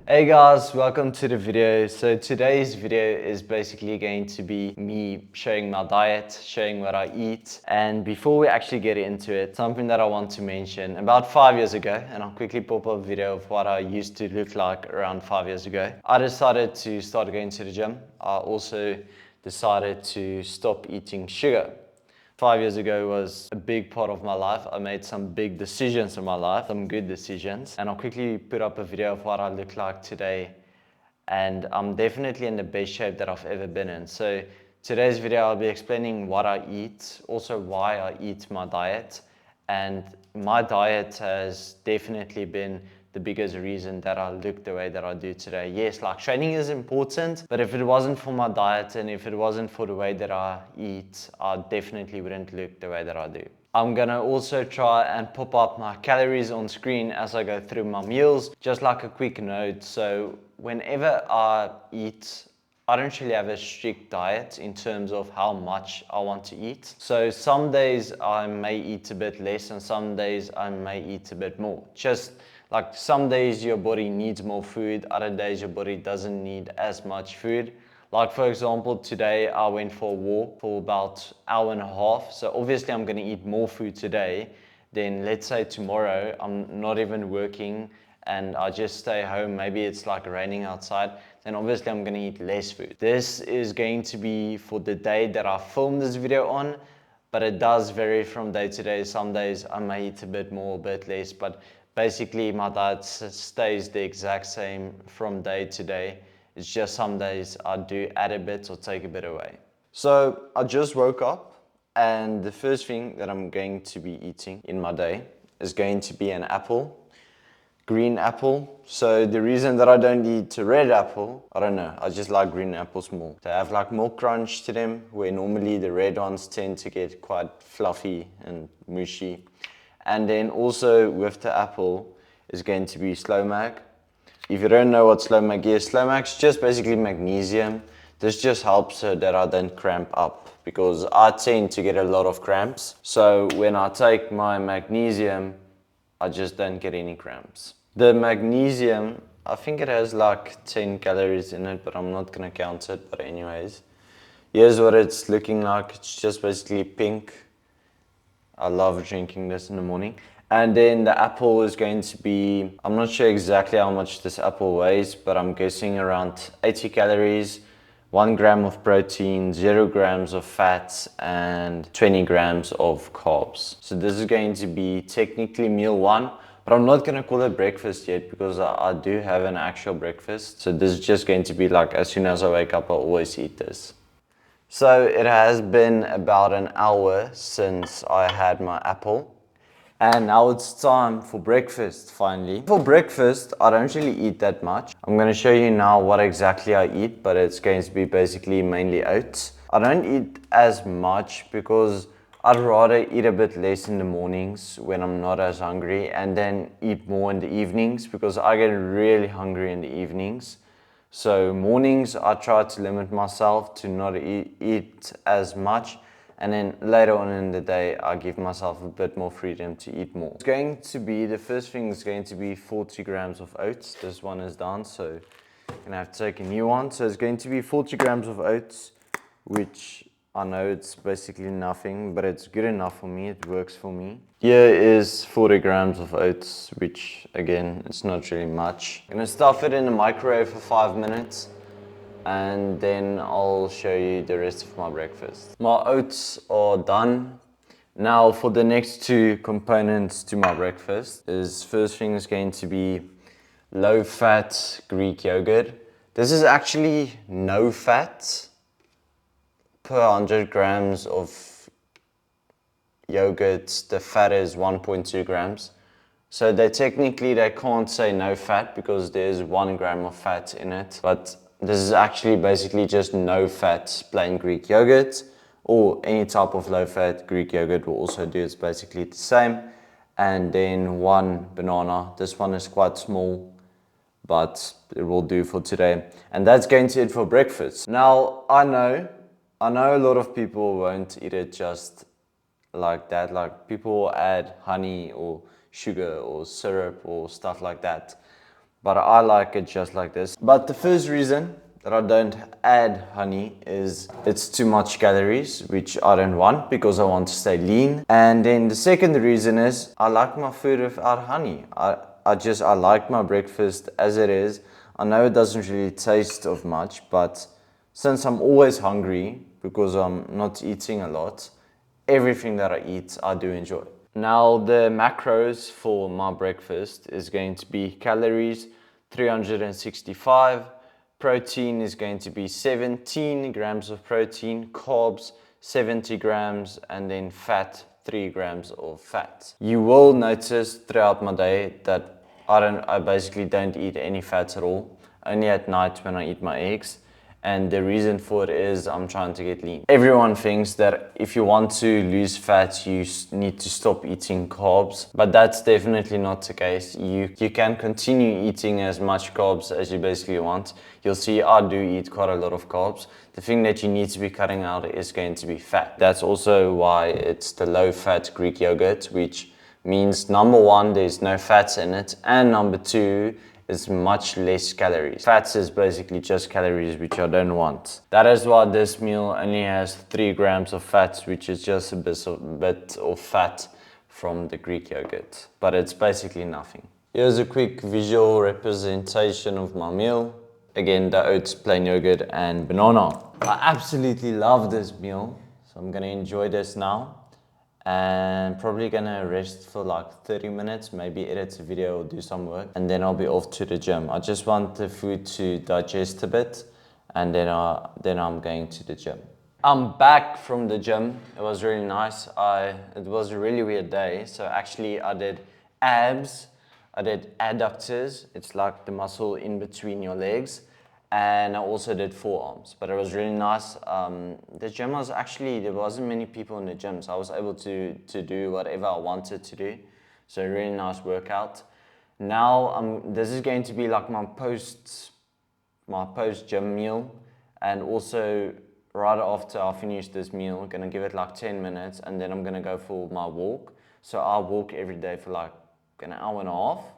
Hey guys, welcome to the video. So today's video is basically going to be me showing my diet, showing what I eat. And before we actually get into it, something that I want to mention. About 5 years ago, and I'll quickly pop up a video of what I used to look like around 5 years ago, I decided to start going to the gym. I also decided to stop eating sugar. 5 years ago was a big part of my life. I made some big decisions in my life, some good decisions. And I'll quickly put up a video of what I look like today. And I'm definitely in the best shape that I've ever been in. So today's video, I'll be explaining what I eat, also why I eat my diet. And my diet has definitely been the biggest reason that I look the way that I do today. Yes, like training is important, but if it wasn't for my diet and if it wasn't for the way that I eat, I definitely wouldn't look the way that I do. I'm gonna also try and pop up my calories on screen as I go through my meals, just like a quick note. So whenever I eat, I don't really have a strict diet in terms of how much I want to eat. So some days I may eat a bit less and some days I may eat a bit more. Just like some days your body needs more food, other days your body doesn't need as much food. Like for example, today I went for a walk for about an hour and a half. So obviously I'm gonna eat more food today than let's say tomorrow I'm not even working and I just stay home, maybe it's like raining outside, then obviously I'm gonna eat less food. This is going to be for the day that I filmed this video on, but it does vary from day to day. Some days I may eat a bit more, a bit less, but basically my diet stays the exact same from day to day. It's just some days I do add a bit or take a bit away. So I just woke up and the first thing that I'm going to be eating in my day is going to be an apple. Green apple. So the reason that I don't eat a red apple, I don't know, I just like green apples more. They have like more crunch to them, where normally the red ones tend to get quite fluffy and mushy. And then also with the apple is going to be slow mag. If you don't know what slow mag is just basically magnesium. This just helps so that I don't cramp up, because I tend to get a lot of cramps. So when I take my magnesium, I just don't get any cramps. The magnesium, I think it has like 10 calories in it, but I'm not gonna count it. But anyways, here's what it's looking like. It's just basically pink. I love drinking this in the morning. And then the apple is going to be, I'm not sure exactly how much this apple weighs, but I'm guessing around 80 calories, 1 gram of protein, 0 grams of fats, and 20 grams of carbs. So this is going to be technically meal one, but I'm not gonna call it breakfast yet because I do have an actual breakfast. So this is just going to be like, as soon as I wake up, I'll always eat this. So it has been about an hour since I had my apple. And now it's time for breakfast, finally. For breakfast, I don't really eat that much. I'm gonna show you now what exactly I eat, but it's going to be basically mainly oats. I don't eat as much because I'd rather eat a bit less in the mornings when I'm not as hungry, and then eat more in the evenings because I get really hungry in the evenings. So mornings, I try to limit myself to not eat as much. And then later on in the day, I give myself a bit more freedom to eat more. It's going to be, the first thing is going to be 40 grams of oats. This one is done, so I'm gonna have to take a new one. So it's going to be 40 grams of oats, which I know it's basically nothing, but it's good enough for me, it works for me. Here is 40 grams of oats, which again, it's not really much. I'm gonna stuff it in the microwave for 5 minutes. And then I'll show you the rest of my breakfast. My oats are done. Now for the next two components to my breakfast is, first thing is going to be low fat Greek yogurt. This is actually no fat per 100 grams of yogurt. The fat is 1.2 grams. So they can't say no fat because there's 1 gram of fat in it. But this is actually basically just no fat plain Greek yogurt, or any type of low fat Greek yogurt will also do. It's basically the same. And then 1 banana. This one is quite small, but it will do for today. And that's going to it for breakfast. Now, I know a lot of people won't eat it just like that. Like people will add honey or sugar or syrup or stuff like that. but I like it just like this. But the first reason that I don't add honey is it's too much calories, which I don't want because I want to stay lean. And then the second reason is I like my food without honey. I like my breakfast as it is. I know it doesn't really taste of much, but since I'm always hungry because I'm not eating a lot, everything that I eat, I do enjoy. Now the macros for my breakfast is going to be calories 365, protein is going to be 17 grams of protein, carbs 70 grams, and then fat 3 grams of fat. You will notice throughout my day that I basically don't eat any fats at all, only at night when I eat my eggs. And the reason for it is I'm trying to get lean. Everyone thinks that if you want to lose fat, you need to stop eating carbs, but that's definitely not the case. You can continue eating as much carbs as you basically want. You'll see I do eat quite a lot of carbs. The thing that you need to be cutting out is going to be fat. That's also why it's the low-fat Greek yogurt, which means number one, there's no fats in it, and number two, it's much less calories. Fats is basically just calories, which I don't want. That is why this meal only has 3 grams of fats, which is just a bit of fat from the Greek yogurt, but it's basically nothing. Here's a quick visual representation of my meal. Again, the oats, plain yogurt, and banana. I absolutely love this meal, so I'm gonna enjoy this now. And probably gonna rest for like 30 minutes, maybe edit a video or do some work, and then I'll be off to the gym. I just want the food to digest a bit, and then I'm going to the gym. I'm back from the gym. It was really nice. It was a really weird day. So actually I did abs, I did adductors. It's like the muscle in between your legs. And I also did forearms, but it was really nice. The gym was actually, there wasn't many people in the gym, so I was able to do whatever I wanted to do. So a really nice workout. Now this is going to be like my post gym meal, and also right after I finish this meal, I'm gonna give it like 10 minutes, and then I'm gonna go for my walk. So I walk every day for like an hour and a half.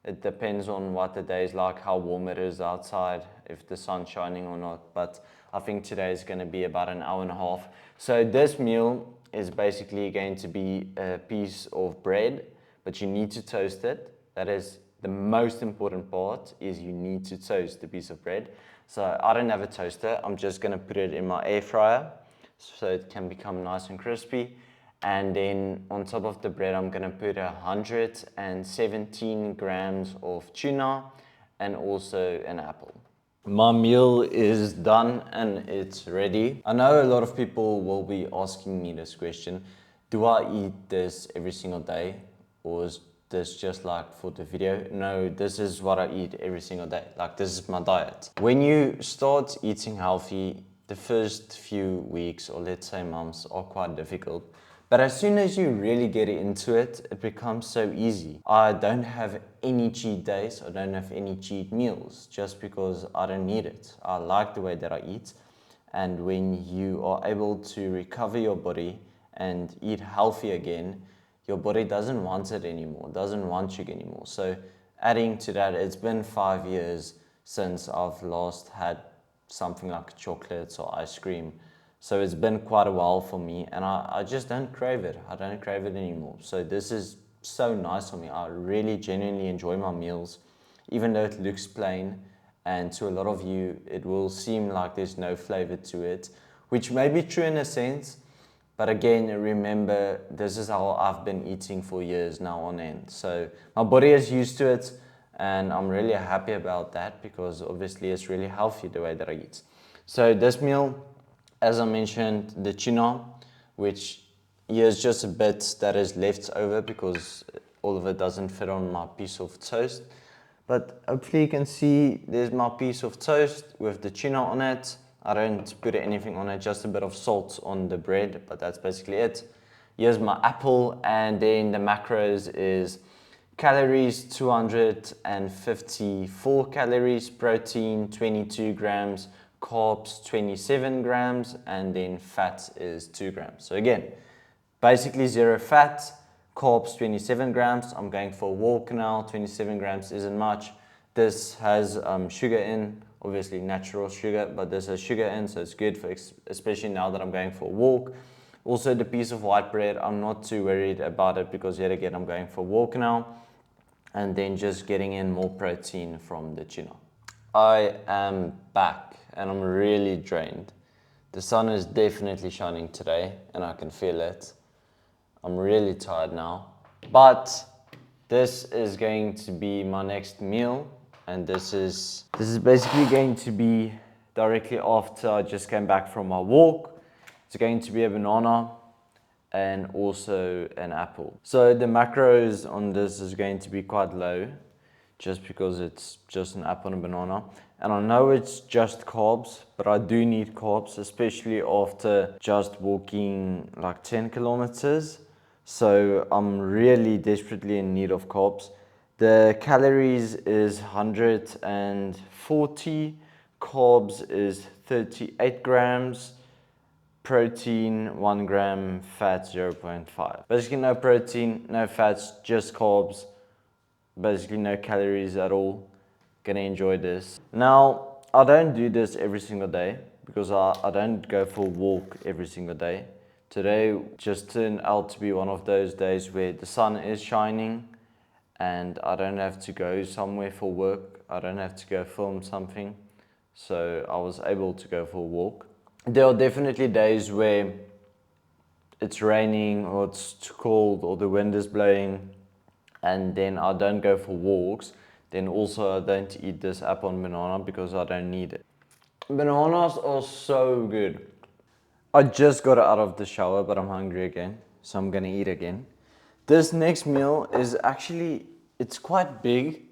It depends on what the day is like, how warm it is outside, if the sun's shining or not. But I think today is going to be about an hour and a half. So this meal is basically going to be a piece of bread, but you need to toast it. That is the most important part, is you need to toast the piece of bread. So I don't have a toaster. I'm just going to put it in my air fryer so it can become nice and crispy. And then on top of the bread, I'm gonna put 117 grams of tuna and also an apple. My meal is done and it's ready. I know a lot of people will be asking me this question: do I eat this every single day, or is this just like for the video? No, this is what I eat every single day. Like, this is my diet. When you start eating healthy, the first few weeks, or let's say months, are quite difficult. But as soon as you really get into it, it becomes so easy. I don't have any cheat days, I don't have any cheat meals, just because I don't need it. I like the way that I eat. And when you are able to recover your body and eat healthy again, your body doesn't want it anymore, doesn't want sugar anymore. So adding to that, it's been 5 years since I've last had something like chocolates or ice cream. So it's been quite a while for me, and I just don't crave it. I don't crave it anymore. So this is so nice for me. I really genuinely enjoy my meals, even though it looks plain. And to a lot of you, it will seem like there's no flavor to it, which may be true in a sense. But again, remember, this is how I've been eating for years now on end. So my body is used to it, and I'm really happy about that, because obviously it's really healthy the way that I eat. So this meal, as I mentioned, the tuna, which here's just a bit that is left over because all of it doesn't fit on my piece of toast. But hopefully you can see there's my piece of toast with the tuna on it. I don't put anything on it, just a bit of salt on the bread, but that's basically it. Here's my apple, and then the macros is calories 254 calories, protein 22 grams, carbs 27 grams, and then fat is 2 grams. So again, basically zero fat, carbs 27 grams. I'm going for a walk now, 27 grams isn't much. This has sugar in, obviously natural sugar, but this has sugar in, so it's good for, especially now that I'm going for a walk. Also, the piece of white bread, I'm not too worried about it because yet again, I'm going for a walk now. And then just getting in more protein from the tuna. I am back and I'm really drained. The sun is definitely shining today and I can feel it. I'm really tired now, but this is going to be my next meal, and this is basically going to be directly after I just came back from my walk. It's going to be a banana and also an apple. So the macros on this is going to be quite low, just because it's just an apple and a banana. And I know it's just carbs, but I do need carbs, especially after just walking like 10 kilometers. So I'm really desperately in need of carbs. The calories is 140, carbs is 38 grams, protein 1 gram, fat 0.5. Basically no protein, no fats, just carbs, basically no calories at all. Gonna enjoy this. Now, I don't do this every single day because I don't go for a walk every single day. Today just turned out to be one of those days where the sun is shining and I don't have to go somewhere for work. I don't have to go film something. So I was able to go for a walk. There are definitely days where it's raining or it's too cold or the wind is blowing and then I don't go for walks. Then also I don't eat this apple and banana because I don't need it. Bananas are so good. I just got out of the shower, but I'm hungry again, so I'm gonna eat again. This next meal is actually, it's quite big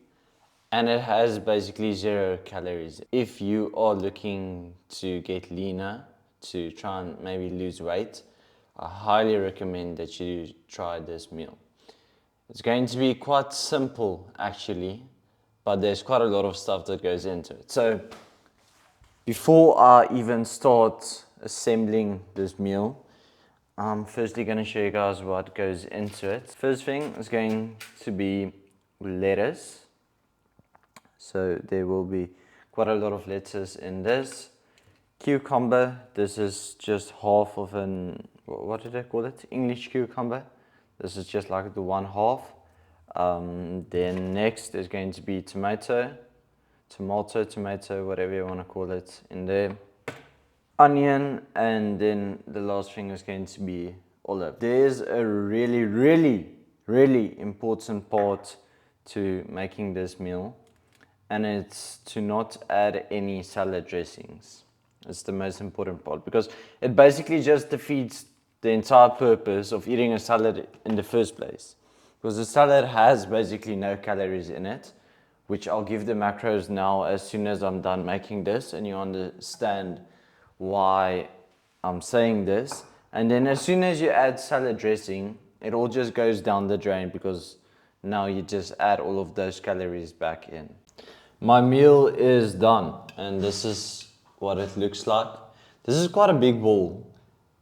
and it has basically 0 calories. If you are looking to get leaner, to try and maybe lose weight, I highly recommend that you try this meal. It's going to be quite simple actually, but there's quite a lot of stuff that goes into it. So before I even start assembling this meal, I'm firstly going to show you guys what goes into it. First thing is going to be lettuce. So there will be quite a lot of lettuce in this. Cucumber, this is just half of an, what did I call it? English cucumber. This is just like the 1/2. Then next is going to be tomato, whatever you want to call it in there. Onion, and then the last thing is going to be olive. There's a really important part to making this meal, and it's to not add any salad dressings. It's the most important part because it basically just defeats the entire purpose of eating a salad in the first place. Because the salad has basically no calories in it, which I'll give the macros now as soon as I'm done making this and you understand why I'm saying this. And then as soon as you add salad dressing, it all just goes down the drain because now you just add all of those calories back in. My meal is done and this is what it looks like. This is quite a big bowl,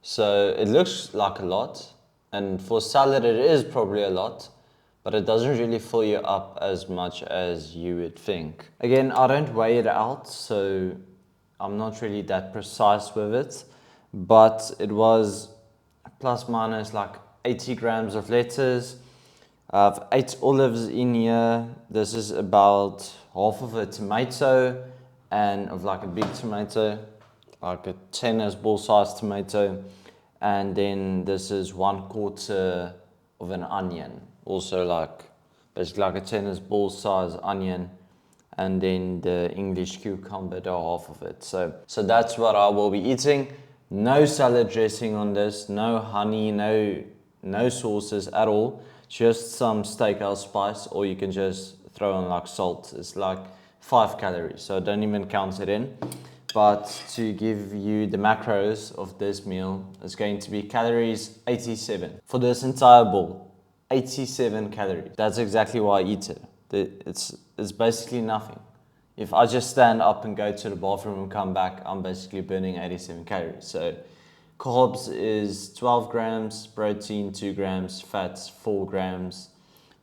so it looks like a lot, and for salad it is probably a lot, but it doesn't really fill you up as much as you would think. Again, I don't weigh it out, so I'm not really that precise with it, but it was plus minus like 80 grams of lettuce. I have 8 olives in here. This is about half of a tomato, and of like a big tomato, like a tennis ball sized tomato. And then this is 1/4 of an onion, also like basically like a tennis ball sized onion. And then the English cucumber, the half of it. So that's what I will be eating. No salad dressing on this, no honey, no sauces at all. Just some steakhouse spice, or you can just throw on like salt. It's like 5 calories, so don't even count it in. But to give you the macros of this meal, it's going to be calories 87 for this entire bowl. 87 calories. That's exactly why I eat it. It's basically nothing. If I just stand up and go to the bathroom and come back, I'm basically burning 87 calories. So carbs is 12 grams, protein 2 grams, fats 4 grams.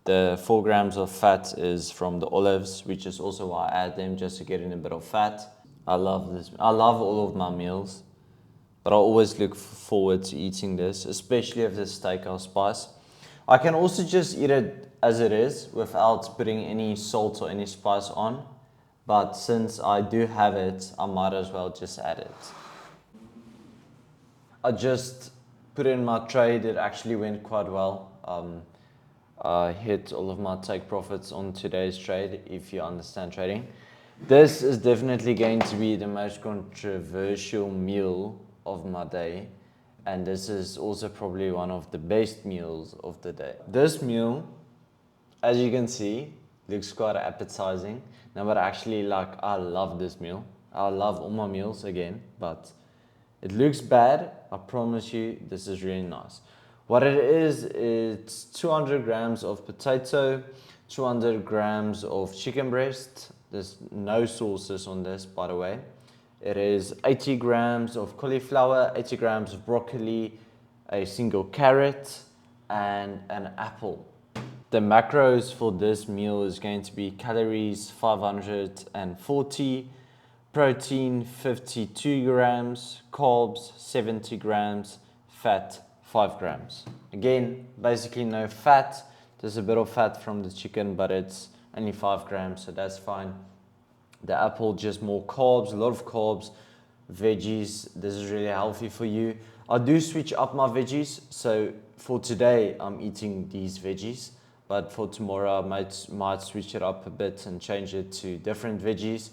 The 4 grams of fat is from the olives, which is also why I add them, just to get in a bit of fat. I love this. I love all of my meals, but I always look forward to eating this, especially if there's steak or spice. I can also just eat it as it is without putting any salt or any spice on, but since I do have it, I might as well just add it. I just put it in my trade. It actually went quite well. I hit all of my take profits on today's trade, if you understand trading. This is definitely going to be the most controversial meal of my day, and this is also probably one of the best meals of the day. This meal, as you can see, looks quite appetizing. No, but actually, I love this meal. I love all my meals again, but it looks bad. I promise you, this is really nice. What it is, it's 200 grams of potato, 200 grams of chicken breast. There's no sauces on this, by the way. It is 80 grams of cauliflower, 80 grams of broccoli, a single carrot, and an apple. The macros for this meal is going to be calories 540, protein 52 grams, carbs 70 grams, fat 5 grams. Again, basically no fat. There's a bit of fat from the chicken, but it's only 5 grams, so that's fine. The apple, just more carbs, a lot of carbs, veggies. This is really healthy for you. I do switch up my veggies, so for today I'm eating these veggies, but for tomorrow I might switch it up a bit and change it to different veggies.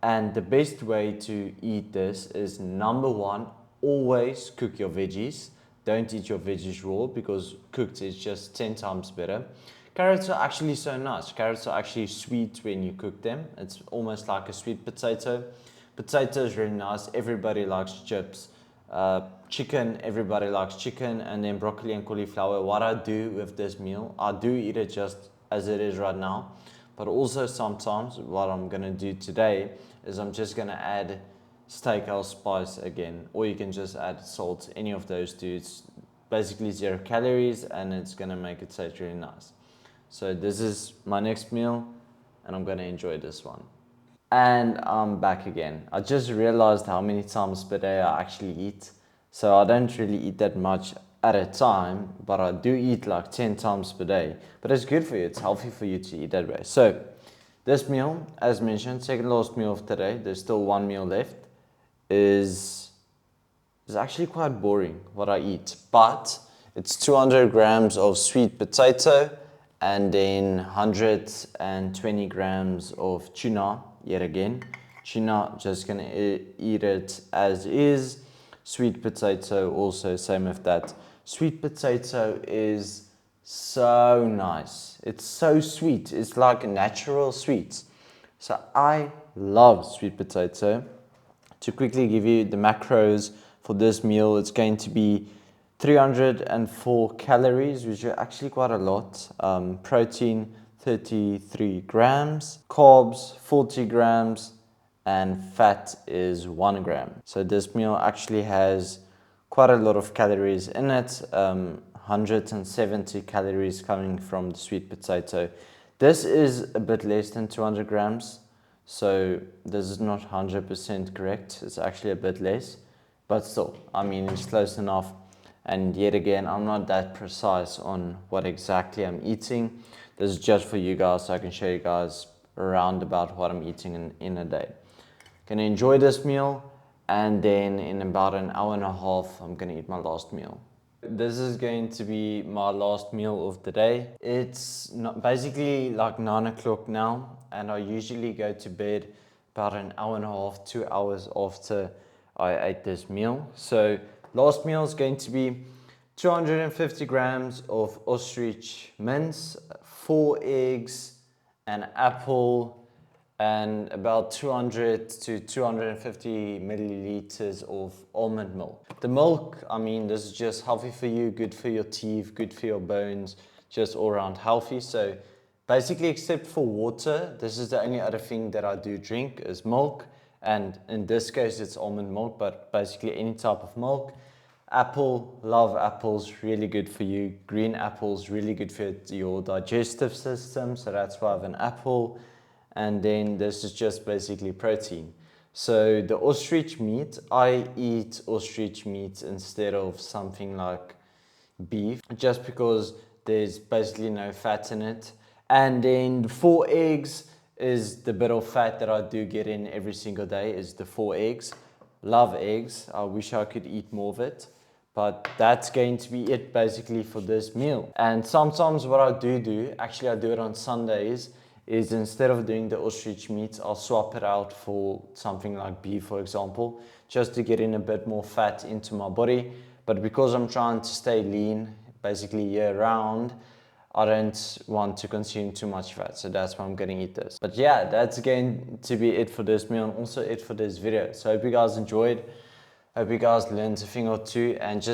And the best way to eat this is, number one, always cook your veggies. Don't eat your veggies raw, because cooked is just 10 times better. Carrots are actually so nice. Carrots are actually sweet when you cook them. It's almost like a sweet potato. Potato is really nice. Everybody likes chips. Chicken, everybody likes chicken. And then broccoli and cauliflower. What I do with this meal, I do eat it just as it is right now. But also sometimes what I'm going to do today is I'm just going to add steakhouse spice again. Or you can just add salt, any of those two. It's basically 0 calories and it's going to make it taste really nice. So this is my next meal and I'm going to enjoy this one. And I'm back again. I just realized how many times per day I actually eat. So I don't really eat that much at a time, but I do eat like 10 times per day. But it's good for you. It's healthy for you to eat that way. So this meal, as mentioned, second last meal of today, there's still one meal left, is actually quite boring what I eat. But it's 200 grams of sweet potato, and then 120 grams of tuna, yet again. Tuna, just gonna eat it as is. Sweet potato, also same with that. Sweet potato is so nice. It's so sweet. It's like natural sweet. So I love sweet potato. To quickly give you the macros for this meal, it's going to be 304 calories, which are actually quite a lot. Protein, 33 grams. Carbs, 40 grams. And fat is 1 gram. So this meal actually has quite a lot of calories in it. 170 calories coming from the sweet potato. This is a bit less than 200 grams. So this is not 100% correct. It's actually a bit less. But still, I mean, it's close enough. And yet again, I'm not that precise on what exactly I'm eating. This is just for you guys, so I can show you guys around about what I'm eating in a day. Gonna enjoy this meal, and then in about an hour and a half, I'm gonna eat my last meal. This is going to be my last meal of the day. It's basically like 9 o'clock now, and I usually go to bed about an hour and a half, 2 hours after I ate this meal. So last meal is going to be 250 grams of ostrich mince, 4 eggs, an apple, and about 200 to 250 milliliters of almond milk. The milk, I mean, this is just healthy for you, good for your teeth, good for your bones, just all around healthy. So basically, except for water, this is the only other thing that I do drink is milk. And in this case, it's almond milk, but basically any type of milk. Apple, love apples, really good for you. Green apples, really good for your digestive system, so that's why I have an apple. And then this is just basically protein. So the ostrich meat, I eat ostrich meat instead of something like beef, just because there's basically no fat in it. And then 4 eggs is the bit of fat that I do get in every single day, is the 4 eggs. Love eggs. I wish I could eat more of it. But that's going to be it basically for this meal. And sometimes what I do, actually I do it on Sundays, is instead of doing the ostrich meat, I'll swap it out for something like beef, for example, just to get in a bit more fat into my body. But because I'm trying to stay lean, basically year round, I don't want to consume too much fat, so that's why I'm gonna eat this. But yeah, that's going to be it for this meal and also it for this video. So I hope you guys enjoyed. Hope you guys learned a thing or two. And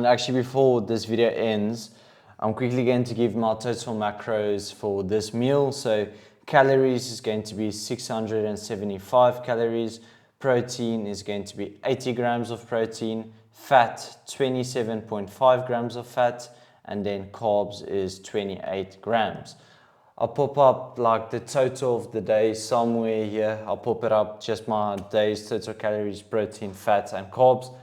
actually before this video ends, I'm quickly going to give my total macros for this meal. So calories is going to be 675 calories. Protein is going to be 80 grams of protein. Fat, 27.5 grams of fat. And then carbs is 28 grams. I'll pop up like the total of the day somewhere here. I'll pop it up, just my day's total calories, protein, fat, and carbs.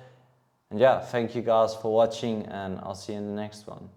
And yeah, thank you guys for watching, and I'll see you in the next one.